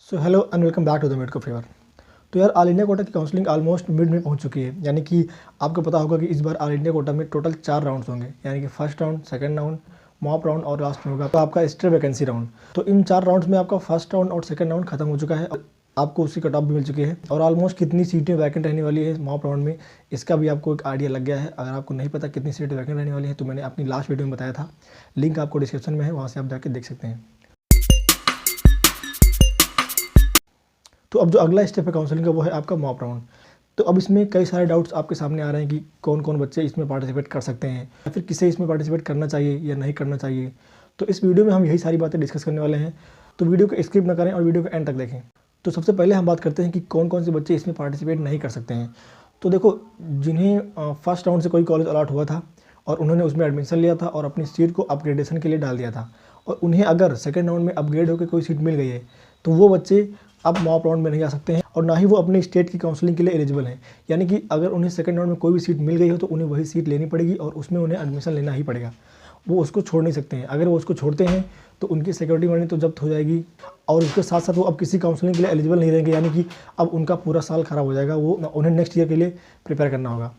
So hello and welcome back to the medico favour. तो यार all India Kota की counselling almost mid में पहुंच चुकी है। यानी कि आपको पता होगा कि इस बार ऑल इंडिया कोटा में टोटल 4 राउंड्स होंगे। यानी कि first round, second round, mock round और लास्ट में होगा तो आपका स्ट्रे वैकेंसी राउंड। तो इन 4 राउंड्स में आपका फर्स्ट राउंड और सेकंड राउंड खत्म हो चुका है। आपको उसकी कट ऑफ भी मिल चुकी है और ऑलमोस्ट कितनी सीटें वैकेंट रहने वाली है मॉक राउंड में, इसका भी आपको एक आइडिया लग गया है। अगर आपको नहीं पता कितनी सीटें वैकेंट रहने वाली है तो मैंने अपनी लास्ट वीडियो में बताया था, लिंक आपको डिस्क्रिप्शन में है, वहाँ से आप जाके देख सकते हैं। तो अब जो अगला स्टेप है काउंसलिंग का वो है आपका मॉक राउंड। तो अब इसमें कई सारे डाउट्स आपके सामने आ रहे हैं कि कौन कौन बच्चे इसमें पार्टिसिपेट कर सकते हैं या फिर किसे इसमें पार्टिसिपेट करना चाहिए या नहीं करना चाहिए। तो इस वीडियो में हम यही सारी बातें डिस्कस करने वाले हैं। तो वीडियो को स्किप ना करें और वीडियो को एंड तक देखें। तो सबसे पहले हम बात करते हैं कि कौन कौन से बच्चे इसमें पार्टिसिपेट नहीं कर सकते हैं। तो देखो, जिन्हें फर्स्ट राउंड से कोई कॉलेज अलॉट हुआ था और उन्होंने उसमें एडमिशन लिया था और अपनी सीट को अपग्रेडेशन के लिए डाल दिया था और उन्हें अगर सेकेंड राउंड में अपग्रेड होकर कोई सीट मिल गई है तो वो बच्चे अब मॉक राउंड में नहीं आ सकते हैं और ना ही वो अपने स्टेट की काउंसलिंग के लिए एलिजिबल हैं। यानी कि अगर उन्हें सेकंड राउंड में कोई भी सीट मिल गई हो तो उन्हें वही सीट लेनी पड़ेगी और उसमें उन्हें एडमिशन लेना ही पड़ेगा। वो उसको छोड़ नहीं सकते हैं। अगर वो उसको छोड़ते हैं तो उनकी सिक्योरिटी मनी तो जब्त हो जाएगी और उसके साथ साथ वो अब किसी काउंसलिंग के लिए एलिजिबल नहीं रहेंगे। यानी कि अब उनका पूरा साल ख़राब हो जाएगा। वो उन्हें नेक्स्ट ईयर के लिए प्रिपेयर करना होगा।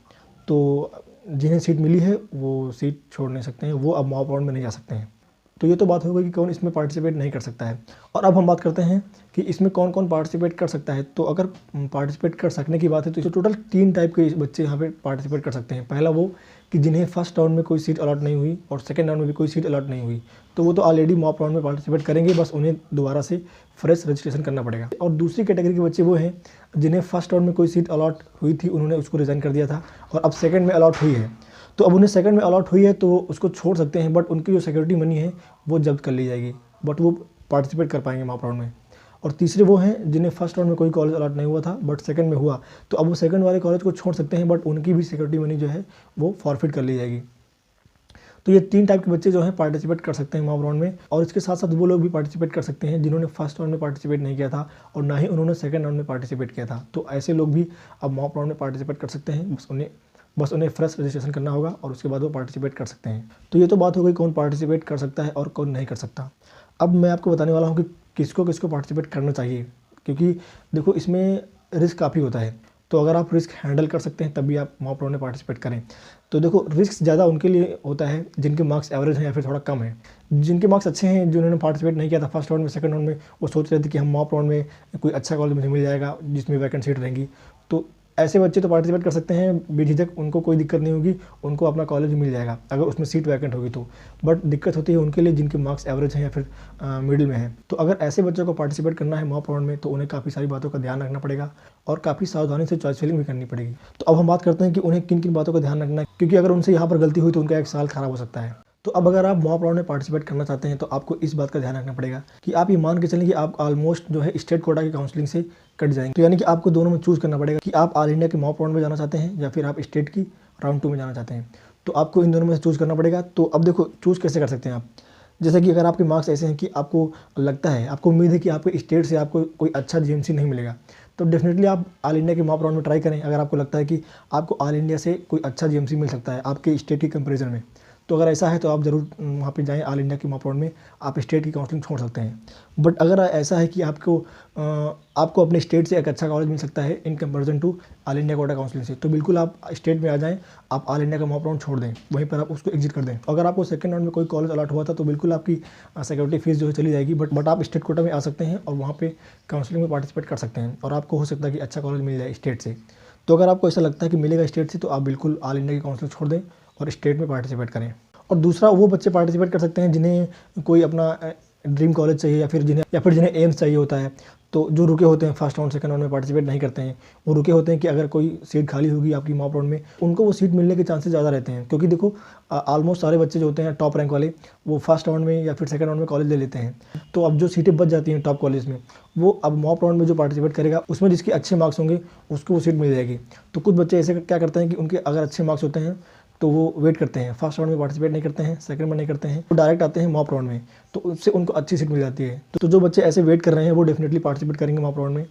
तो जिन्हें सीट मिली है वो सीट छोड़ नहीं सकते हैं, वो अब मॉक राउंड में नहीं जा सकते हैं। तो ये तो बात हो गई कि कौन इसमें पार्टिसिपेट नहीं कर सकता है। और अब हम बात करते हैं कि इसमें कौन कौन पार्टिसिपेट कर सकता है। तो अगर पार्टिसिपेट कर सकने की बात है तो इसे टोटल 3 टाइप के बच्चे यहाँ पे पार्टिसिपेट कर सकते हैं। पहला वो कि जिन्हें फर्स्ट राउंड में कोई सीट अलॉट नहीं हुई और सेकंड राउंड में भी कोई सीट अलॉट नहीं हुई, तो वो तो ऑलरेडी मॉक राउंड में पार्टिसिपेट करेंगे, बस उन्हें दोबारा से फ्रेश रजिस्ट्रेशन करना पड़ेगा। और दूसरी कैटेगरी के बच्चे वो हैं जिन्हें फर्स्ट राउंड में कोई सीट अलॉट हुई थी, उन्होंने उसको रिज़ाइन कर दिया था और अब सेकेंड में अलॉट हुई है। तो अब उन्हें सेकंड में अलॉट हुई है तो वो उसको छोड़ सकते हैं, बट उनकी जो सिक्योरिटी मनी है वो जब्त कर ली जाएगी, बट वो पार्टिसिपेट कर पाएंगे मॉक राउंड में। और तीसरे वो हैं जिन्हें फर्स्ट राउंड में कोई कॉलेज अलॉट नहीं हुआ था बट सेकंड में हुआ, तो अब वो सेकंड वाले कॉलेज को छोड़ सकते हैं, बट उनकी भी सिक्योरिटी मनी जो है वो फॉरफिट कर ली जाएगी। तो ये 3 टाइप के बच्चे जो हैं पार्टिसिपेट कर सकते हैं मॉक राउंड में। और इसके साथ साथ वो लोग भी पार्टिसिपेट कर सकते हैं जिन्होंने फर्स्ट राउंड में पार्टिसिपेट नहीं किया था और ना ही उन्होंने सेकंड राउंड में पार्टिसिपेट किया था। तो ऐसे लोग भी अब मॉक राउंड में पार्टिसिपेट कर सकते हैं। बस उन्हें फ्रेश रजिस्ट्रेशन करना होगा और उसके बाद वो पार्टिसिपेट कर सकते हैं। तो ये तो बात हो गई कौन पार्टिसिपेट कर सकता है और कौन नहीं कर सकता। अब मैं आपको बताने वाला हूँ कि किसको किसको पार्टिसिपेट करना चाहिए, क्योंकि देखो इसमें रिस्क काफ़ी होता है। तो अगर आप रिस्क हैंडल कर सकते हैं तभी आप मॉक राउंड में पार्टिसिपेट करें। तो देखो, रिस्क ज़्यादा उनके लिए होता है जिनके मार्क्स एवरेज हैं या फिर थोड़ा कम है। जिनके मार्क्स अच्छे हैं, जिन्होंने पार्टिसिपेट नहीं किया था फर्स्ट राउंड में, सेकंड राउंड में, वो सोच रहे थे कि हम मॉक राउंड में कोई अच्छा कॉलेज मुझे मिल जाएगा जिसमें वैकेंट सीट रहेंगी। तो ऐसे बच्चे तो पार्टिसिपेट कर सकते हैं बेझिझक, उनको कोई दिक्कत नहीं होगी, उनको अपना कॉलेज मिल जाएगा अगर उसमें सीट वैकेंट होगी तो। बट दिक्कत होती है उनके लिए जिनके मार्क्स एवरेज हैं या फिर मिडिल में हैं। तो अगर ऐसे बच्चों को पार्टिसिपेट करना है मॉक राउंड में तो उन्हें काफ़ी सारी बातों का ध्यान रखना पड़ेगा और काफ़ी सावधानी से चॉइस फिलिंग भी करनी पड़ेगी। तो अब हम बात करते हैं कि उन्हें किन किन बातों का ध्यान रखना है, क्योंकि अगर उनसे यहाँ पर गलती हुई तो उनका एक साल ख़राब हो सकता है। तो अब अगर आप मॉक राउंड में पार्टिसिपेट करना चाहते हैं तो आपको इस बात का ध्यान रखना पड़ेगा कि आप ये मान के चलें कि आप ऑलमोस्ट जो है स्टेट कोटा की काउंसलिंग से कट जाएंगे। तो यानी कि आपको दोनों में चूज़ करना पड़ेगा कि आप ऑल इंडिया के मॉक राउंड में जाना चाहते हैं या फिर आप स्टेट की राउंड 2 में जाना चाहते हैं। तो आपको इन दोनों में से चूज़ करना पड़ेगा। तो अब देखो, चूज़ कैसे कर सकते हैं आप। जैसे कि अगर आपके मार्क्स ऐसे हैं कि आपको लगता है, आपको उम्मीद है कि आपके स्टेट से आपको कोई अच्छा जीएमसी नहीं मिलेगा, तो डेफिनेटली आप ऑल इंडिया के मॉक राउंड में ट्राई करें। अगर आपको लगता है कि आपको ऑल इंडिया से कोई अच्छा जीएमसी मिल सकता है आपके स्टेट की कंपैरिजन में, तो अगर ऐसा है तो आप ज़रूर वहाँ पे जाएँ। ऑल इंडिया के मॉक राउंड में आप स्टेट की काउंसलिंग छोड़ सकते हैं। बट अगर ऐसा है कि आपको अपने स्टेट से एक अच्छा कॉलेज मिल सकता है in comparison to all India quota counselling से, तो बिल्कुल आप स्टेट में आ जाएँ, आप ऑल इंडिया का मॉक राउंड छोड़ दें, वहीं पर आप उसको एग्जिट कर दें। अगर आपको सेकंड राउंड में कोई कॉलेज अलॉट हुआ था तो बिल्कुल आपकी सिक्योरिटी फीस जो है चली जाएगी, बट आप स्टेट कोटा में आ सकते हैं और वहाँ पे काउंसलिंग में पार्टिसिपेट कर सकते हैं और आपको हो सकता है कि अच्छा कॉलेज मिल जाए स्टेट से। तो अगर आपको ऐसा लगता है कि मिलेगा स्टेट से तो आप बिल्कुल ऑल इंडिया की काउंसलिंग छोड़ दें और स्टेट में पार्टिसिपेट करें। और दूसरा वो बच्चे पार्टिसिपेट कर सकते हैं जिन्हें कोई अपना ड्रीम कॉलेज चाहिए या फिर जिन्हें एम्स चाहिए होता है। तो जो रुके होते हैं फर्स्ट राउंड सेकंड राउंड में पार्टिसिपेट नहीं करते हैं, वो रुके होते हैं कि अगर कोई सीट खाली होगी आपकी मॉक राउंड में, उनको वो सीट मिलने के चांसेस ज़्यादा रहते हैं। क्योंकि देखो, ऑलमोस्ट सारे बच्चे जो होते हैं टॉप रैंक वाले, वो फर्स्ट राउंड में या फिर सेकंड राउंड में कॉलेज ले लेते हैं। तो अब जो सीटें बच जाती हैं टॉप कॉलेज में, वो अब मॉक राउंड में जो पार्टिसिपेट करेगा उसमें जिसके अच्छे मार्क्स होंगे उसको वो सीट मिल जाएगी। तो कुछ बच्चे ऐसे क्या करते हैं कि उनके अगर अच्छे मार्क्स होते हैं तो वो वेट करते हैं, फर्स्ट राउंड में पार्टिसिपेट नहीं करते हैं, सेकंड में नहीं करते हैं, वो डायरेक्ट आते हैं मॉक राउंड में, तो उससे उनको अच्छी सीट मिल जाती है। तो जो बच्चे ऐसे वेट कर रहे हैं वो डेफिनेटली पार्टिसिपेट करेंगे मॉक राउंड में,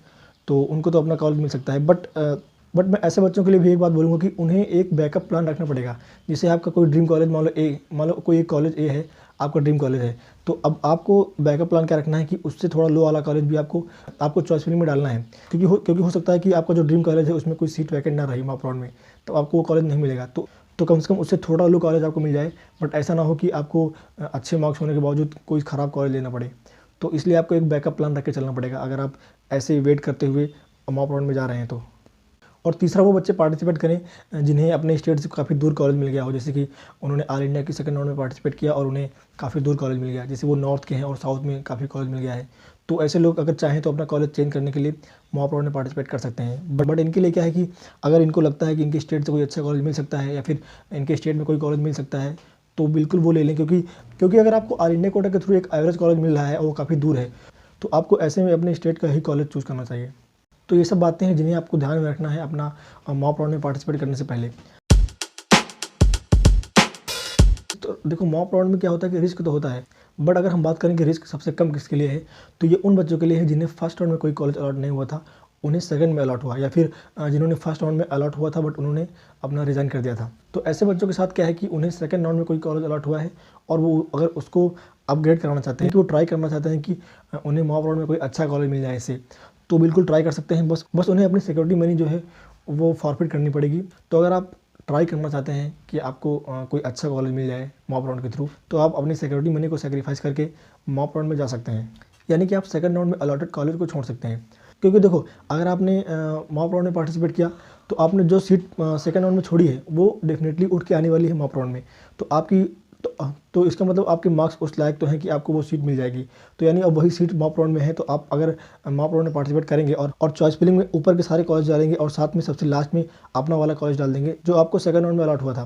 तो उनको तो अपना कॉलेज मिल सकता है। बट मैं ऐसे बच्चों के लिए भी एक बात बोलूँगा कि उन्हें एक बैकअप प्लान रखना पड़ेगा। जैसे आपका कोई ड्रीम कॉलेज मान लो कोई एक कॉलेज ए है, आपका ड्रीम कॉलेज है, तो अब आपको बैकअप प्लान क्या रखना है कि उससे थोड़ा लो वाला कॉलेज भी आपको चॉइस फिलिंग में डालना है, क्योंकि हो सकता है कि आपका जो ड्रीम कॉलेज है उसमें कोई सीट वैकेंट ना रही मॉक राउंड में, तो आपको वो कॉलेज नहीं मिलेगा। तो कम से कम उससे थोड़ा लो कॉलेज आपको मिल जाए, बट ऐसा ना हो कि आपको अच्छे मार्क्स होने के बावजूद कोई ख़राब कॉलेज लेना पड़े। तो इसलिए आपको एक बैकअप प्लान रख के चलना पड़ेगा अगर आप ऐसे वेट करते हुए मॉक राउंड में जा रहे हैं तो। और तीसरा, वो बच्चे पार्टिसिपेट करें जिन्हें अपने स्टेट से काफ़ी दूर कॉलेज मिल गया हो, जैसे कि उन्होंने ऑल इंडिया की सेकंड राउंड में पार्टिसिपेट किया और उन्हें काफ़ी दूर कॉलेज मिल गया, जैसे वो नॉर्थ के हैं और साउथ में काफ़ी कॉलेज मिल गया है। तो ऐसे लोग अगर चाहें तो अपना कॉलेज चेंज करने के लिए मॉक राउंड में पार्टिसिपेट कर सकते हैं। बट इनके लिए क्या है कि अगर इनको लगता है कि इनके स्टेट से कोई अच्छा कॉलेज मिल सकता है या फिर इनके स्टेट में कोई कॉलेज मिल सकता है, तो बिल्कुल वो ले लें, क्योंकि अगर आपको ऑल इंडिया कोटा के थ्रू एक एवरेज कॉलेज मिल रहा है और वो काफ़ी दूर है, तो आपको ऐसे में अपने स्टेट का ही कॉलेज चूज़ करना चाहिए। तो ये सब बातें हैं जिन्हें आपको ध्यान में रखना है अपना मॉक राउंड में पार्टिसिपेट करने से पहले। तो देखो, मॉक राउंड में क्या होता है कि रिस्क तो होता है, बट अगर हम बात करें कि रिस्क सबसे कम किसके लिए है, तो ये उन बच्चों के लिए है जिन्हें फर्स्ट राउंड में कोई कॉलेज अलॉट नहीं हुआ था, उन्हें सेकंड में अलॉट हुआ, या फिर जिन्होंने फर्स्ट राउंड में अलॉट हुआ था बट उन्होंने अपना रिज़ाइन कर दिया था। तो ऐसे बच्चों के साथ क्या है कि उन्हें सेकंड राउंड में कोई कॉलेज अलॉट हुआ है और वो अगर उसको अपग्रेड कराना चाहते हैं, कि वो ट्राई करना चाहते हैं कि उन्हें मॉक राउंड में कोई अच्छा कॉलेज मिल जाए इससे, तो बिल्कुल ट्राई कर सकते हैं। बस उन्हें अपनी सिक्योरिटी मनी जो है वो फॉरफिट करनी पड़ेगी। तो अगर आप ट्राई करना चाहते हैं कि आपको कोई अच्छा कॉलेज मिल जाए मॉक राउंड के थ्रू, तो आप अपनी सिक्योरिटी मनी को सेक्रीफाइस करके मॉक राउंड में जा सकते हैं, यानी कि आप सेकंड राउंड में अलॉटेड कॉलेज को छोड़ सकते हैं। क्योंकि देखो, अगर आपने मॉक राउंड में पार्टिसिपेट किया तो आपने जो सीट सेकंड राउंड में छोड़ी है वो डेफिनेटली उठ के आने वाली है मॉक राउंड में, तो आपकी तो इसका मतलब आपके मार्क्स उस लायक तो हैं कि आपको वो सीट मिल जाएगी। तो यानी अब वही सीट मॉक राउंड में है, तो आप अगर मॉक राउंड में पार्टिसिपेट करेंगे और चॉइस फिलिंग में ऊपर के सारे कॉलेज डालेंगे और साथ में सबसे लास्ट में अपना वाला कॉलेज डाल देंगे जो आपको सेकंड राउंड में अलॉट हुआ था,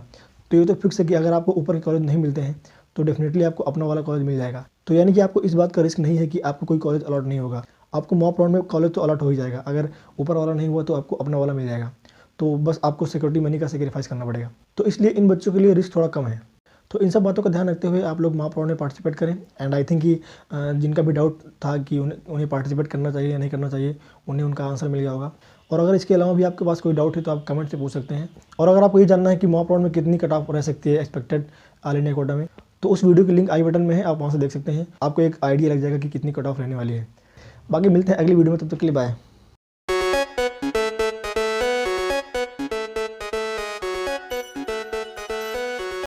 तो ये तो फिक्स है कि अगर आपको ऊपर के कॉलेज नहीं मिलते हैं तो डेफिनेटली आपको अपना वाला कॉलेज मिल जाएगा। तो यानी कि आपको इस बात का रिस्क नहीं है कि आपको कोई कॉलेज अलॉट नहीं होगा, आपको मॉक राउंड में कॉलेज तो अलॉट हो ही जाएगा, अगर ऊपर वाला नहीं हुआ तो आपको अपना वाला मिल जाएगा। तो बस आपको सिक्योरिटी मनी का सेक्रीफाइस करना पड़ेगा। तो इसलिए इन बच्चों के लिए रिस्क थोड़ा कम है। तो इन सब बातों का ध्यान रखते हुए आप लोग मॉक राउंड में पार्टिसिपेट करें। एंड आई थिंक कि जिनका भी डाउट था कि उन्हें पार्टिसिपेट करना चाहिए या नहीं करना चाहिए, उन्हें उनका आंसर मिल गया होगा। और अगर इसके अलावा भी आपके पास कोई डाउट है तो आप कमेंट से पूछ सकते हैं। और अगर आपको ये जानना है कि मॉक राउंड में कितनी कट ऑफ रह सकती है एक्सपेक्टेड ऑल इंडिया कोटा में, तो उस वीडियो की लिंक आई बटन में है, आप वहाँ से देख सकते हैं। आपको एक आइडिया लग जाएगा कि कितनी कट ऑफ रहने वाली है। बाकी मिलते हैं अगली वीडियो में, तब तक के लिए बाय।